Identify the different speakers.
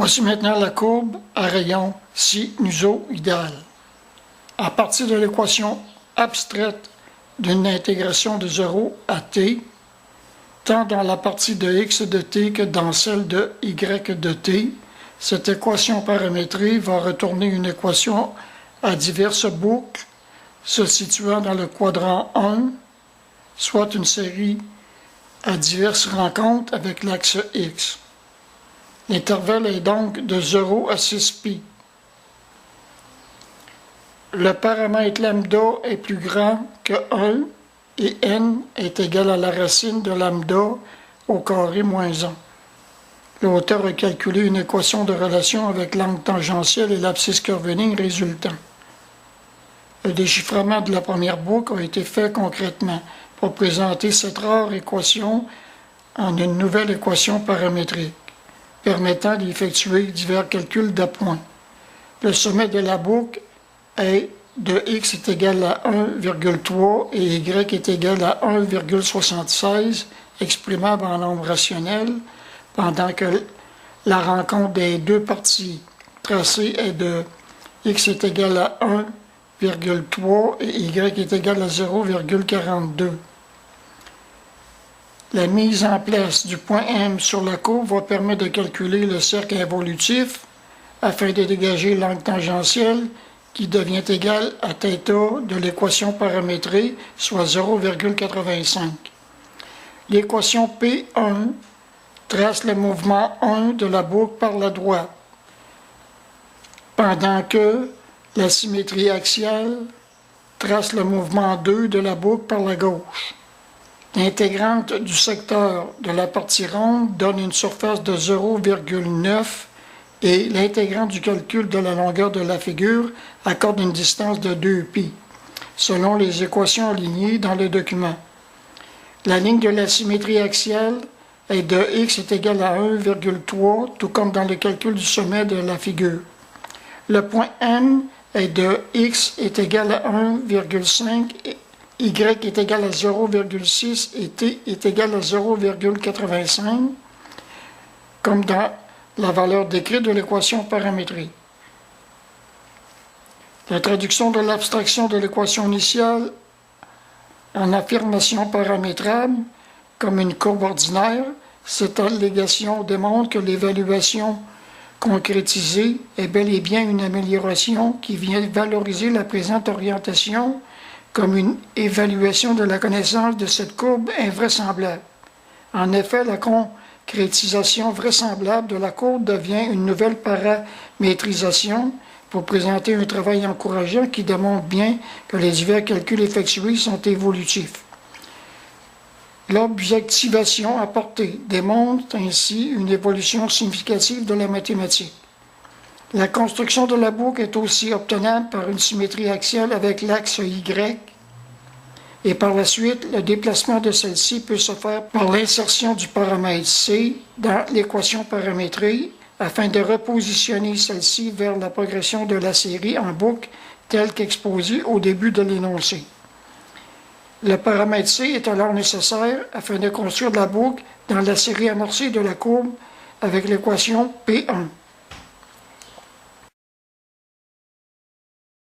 Speaker 1: Voici maintenant la courbe à rayon sinusoïdal. À partir de l'équation abstraite d'une intégration de 0 à t, tant dans la partie de x de t que dans celle de y de t, cette équation paramétrée va retourner une équation à diverses boucles se situant dans le quadrant 1, soit une série à diverses rencontres avec l'axe x. L'intervalle est donc de 0 à 6π. Le paramètre lambda est plus grand que 1 et n est égal à la racine de lambda au carré moins 1. L'auteur a calculé une équation de relation avec l'angle tangentiel et l'abscisse curviligne résultant. Le déchiffrement de la première boucle a été fait concrètement pour présenter cette rare équation en une nouvelle équation paramétrique, permettant d'effectuer divers calculs d'appoint. Le sommet de la boucle est de x est égal à 1,3 et y est égal à 1,76, exprimable en nombre rationnel, pendant que la rencontre des deux parties tracées est de x est égal à 1,3 et y est égal à 0,42. La mise en place du point M sur la courbe va permettre de calculer le cercle involutif afin de dégager l'angle tangentiel qui devient égal à θ de l'équation paramétrée, soit 0,85. L'équation P1 trace le mouvement 1 de la boucle par la droite, pendant que la symétrie axiale trace le mouvement 2 de la boucle par la gauche. L'intégrante du secteur de la partie ronde donne une surface de 0,9 et l'intégrante du calcul de la longueur de la figure accorde une distance de 2π, selon les équations alignées dans le document. La ligne de la symétrie axiale est de x est égal à 1,3, tout comme dans le calcul du sommet de la figure. Le point M est de x est égal à 1,5, y est égal à 0,6 et t est égal à 0,85, comme dans la valeur décrite de l'équation paramétrique. La traduction de l'abstraction de l'équation initiale en affirmation paramétrable comme une courbe ordinaire, cette allégation démontre que l'évaluation concrétisée est bel et bien une amélioration qui vient valoriser la présente orientation comme une évaluation de la connaissance de cette courbe invraisemblable. En effet, la concrétisation vraisemblable de la courbe devient une nouvelle paramétrisation pour présenter un travail encourageant qui démontre bien que les divers calculs effectués sont évolutifs. L'objectivation apportée démontre ainsi une évolution significative de la mathématique. La construction de la boucle est aussi obtenable par une symétrie axiale avec l'axe Y, et par la suite, le déplacement de celle-ci peut se faire par l'insertion du paramètre C dans l'équation paramétrée afin de repositionner celle-ci vers la progression de la série en boucle telle qu'exposée au début de l'énoncé. Le paramètre C est alors nécessaire afin de construire la boucle dans la série amorcée de la courbe avec l'équation P1.